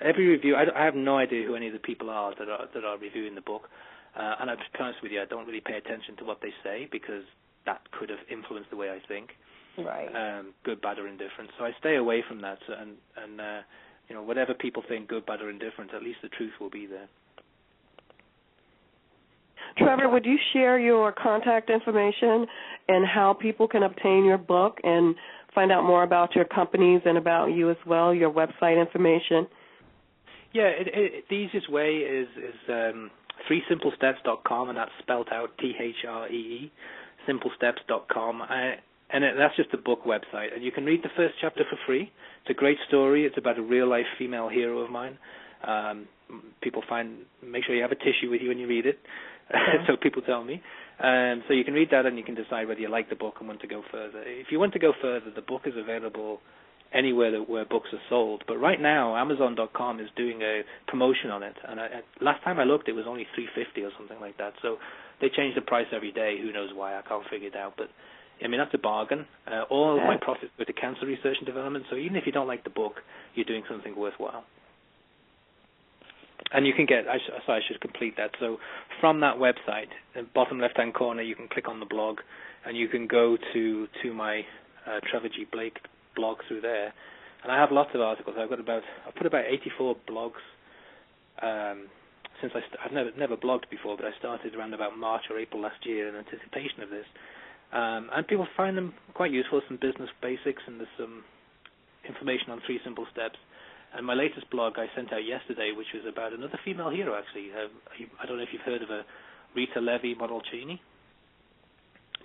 every review, I have no idea who any of the people are that are reviewing the book, and I'll be honest with you, I don't really pay attention to what they say because that could have influenced the way I think. Right. Good, bad, or indifferent. So I stay away from that, and whatever people think, good, bad, or indifferent, at least the truth will be there. Trevor, would you share your contact information and how people can obtain your book and find out more about your companies and about you as well, your website information? Yeah, the easiest way is 3simplesteps.com, and that's spelled out THREE, simplesteps.com. That's just a book website, and you can read the first chapter for free. It's a great story. It's about a real-life female hero of mine. Make sure you have a tissue with you when you read it. So people tell me. So you can read that and you can decide whether you like the book and want to go further. If you want to go further, the book is available anywhere where books are sold. But right now, Amazon.com is doing a promotion on it. And last time I looked, it was only $3.50 or something like that. So they change the price every day. Who knows why? I can't figure it out. But, that's a bargain. All of my profits go to cancer research and development. So even if you don't like the book, you're doing something worthwhile. And you can I should complete that. So from that website, in the bottom left-hand corner, you can click on the blog, and you can go to my Trevor G. Blake blog through there. And I have lots of articles. I've put about 84 blogs since I've never blogged before, but I started around about March or April last year in anticipation of this. And people find them quite useful. Some business basics, and there's some information on 3 simple steps. And my latest blog I sent out yesterday, which was about another female hero, actually. I don't know if you've heard of her, Rita Levi Montalcini.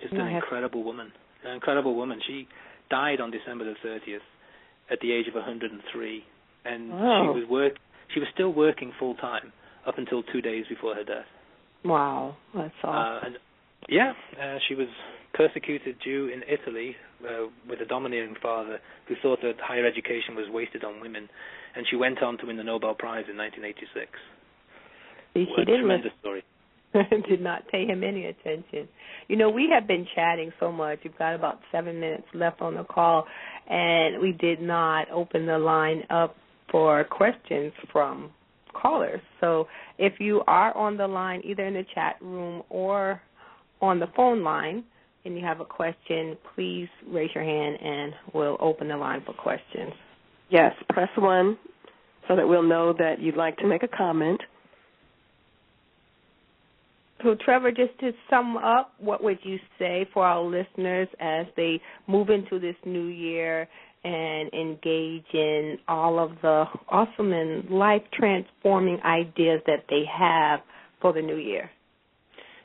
Just an incredible woman. An incredible woman. She died on December the 30th at the age of 103. And she was still working full-time up until 2 days before her death. Wow, that's awesome. She was persecuted Jew in Italy with a domineering father who thought that higher education was wasted on women, and she went on to win the Nobel Prize in 1986. She didn't. Tremendous story. Did not pay him any attention. We have been chatting so much. We've got about 7 minutes left on the call, and we did not open the line up for questions from callers. So if you are on the line, either in the chat room or on the phone line, and you have a question, please raise your hand and we'll open the line for questions. Yes, press 1 so that we'll know that you'd like to make a comment. So, Trevor, just to sum up, what would you say for our listeners as they move into this new year and engage in all of the awesome and life-transforming ideas that they have for the new year?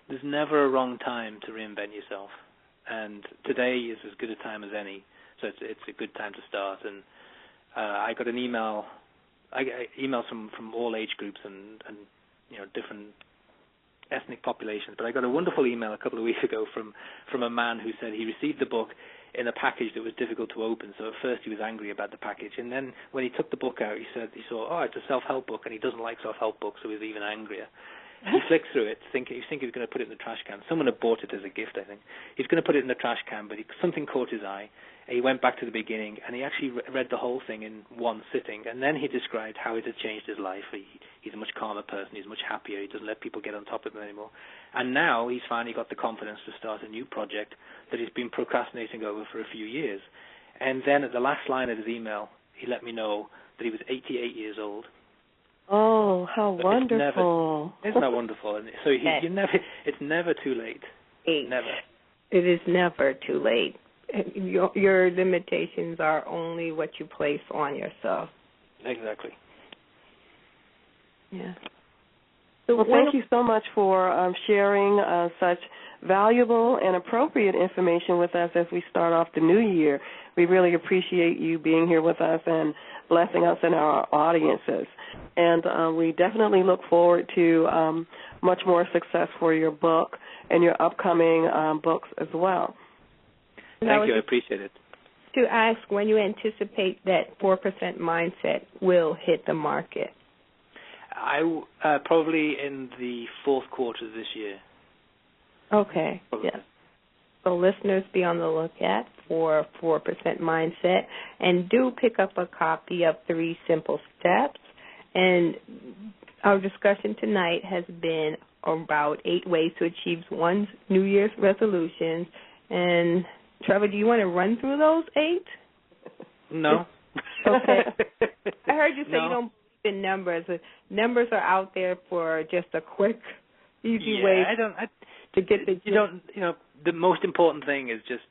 There's never a wrong time to reinvent yourself. And today is as good a time as any, so it's a good time to start. And I got emails from all age groups and different ethnic populations. But I got a wonderful email a couple of weeks ago from a man who said he received the book in a package that was difficult to open. So at first he was angry about the package, and then when he took the book out, he saw, it's a self-help book, and he doesn't like self-help books, so he was even angrier. He flicked through it, he's thinking he was going to put it in the trash can. Someone had bought it as a gift, I think. He was going to put it in the trash can, but something caught his eye. He went back to the beginning, and he actually read the whole thing in one sitting, and then he described how it had changed his life. He's a much calmer person. He's much happier. He doesn't let people get on top of him anymore. And now he's finally got the confidence to start a new project that he's been procrastinating over for a few years. And then at the last line of his email, he let me know that he was 88 years old. Oh, how wonderful. Isn't that wonderful? And so it's never too late. Never. It is never too late. Your limitations are only what you place on yourself. Exactly. Yeah. So well, thank you so much for sharing such valuable and appropriate information with us as we start off the new year. We really appreciate you being here with us and blessing us and our audiences. And we definitely look forward to much more success for your book and your upcoming books as well. Thank you. I appreciate it. To ask when you anticipate that 4% mindset will hit the market. I probably in the fourth quarter this year. Okay. Yes. So listeners, be on the lookout for 4% mindset, and do pick up a copy of 3 Simple Steps. And our discussion tonight has been about 8 ways to achieve one's New Year's resolutions. And Trevor, do you want to run through those 8? No. Okay. I heard you say you don't believe in numbers. Numbers are out there for just a quick, easy way to get the. The most important thing is just,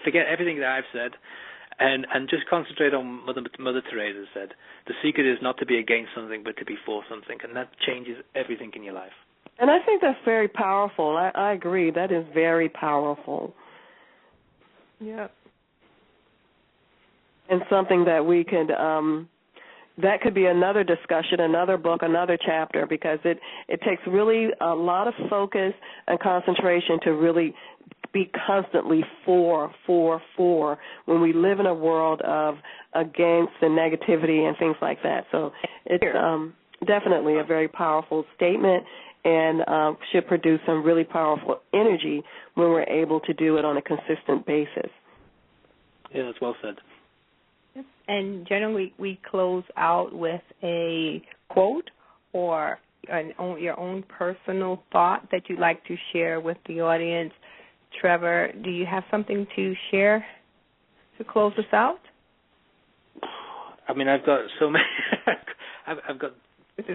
forget everything that I've said, and just concentrate on Mother Teresa said. The secret is not to be against something, but to be for something, and that changes everything in your life. And I think that's very powerful. I agree. That is very powerful. Yeah. And something that we could, that could be another discussion, another book, another chapter, because it takes really a lot of focus and concentration to really be constantly for when we live in a world of against and negativity and things like that. So it's definitely a very powerful statement, and should produce some really powerful energy when we're able to do it on a consistent basis. Yeah, that's well said. And generally we close out with a quote or your own personal thought that you'd like to share with the audience. Trevor, do you have something to share to close us out? I mean, I've got so many. I've got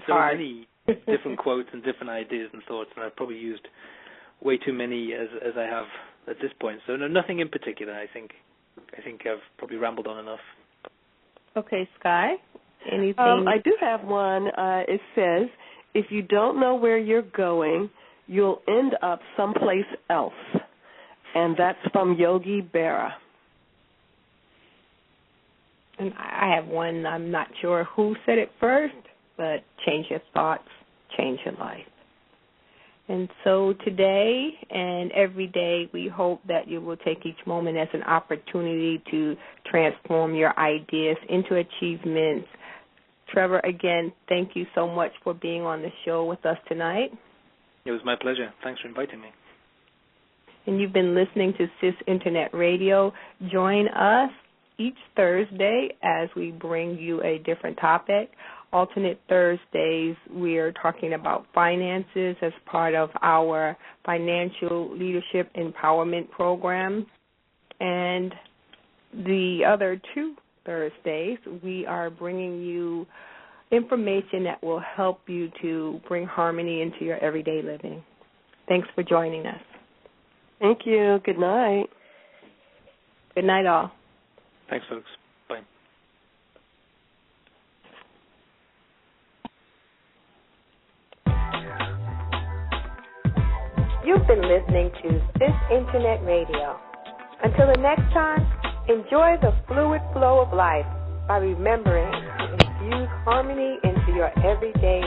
many different quotes and different ideas and thoughts, and I've probably used way too many as I have at this point. So no, nothing in particular. I think I've probably rambled on enough. Okay, Sky, anything? I do have one. It says, if you don't know where you're going, you'll end up someplace else. And that's from Yogi Berra. And I have one. I'm not sure who said it first, but change your thoughts, change your life. And so today and every day, we hope that you will take each moment as an opportunity to transform your ideas into achievements. Trevor, again, thank you so much for being on the show with us tonight. It was my pleasure. Thanks for inviting me. And you've been listening to CIS Internet Radio. Join us each Thursday as we bring you a different topic. Alternate Thursdays, we are talking about finances as part of our financial leadership empowerment program. And the other 2 Thursdays, we are bringing you information that will help you to bring harmony into your everyday living. Thanks for joining us. Thank you. Good night. Good night, all. Thanks, folks. Bye. You've been listening to CIS Internet Radio. Until the next time, enjoy the fluid flow of life by remembering to infuse harmony into your everyday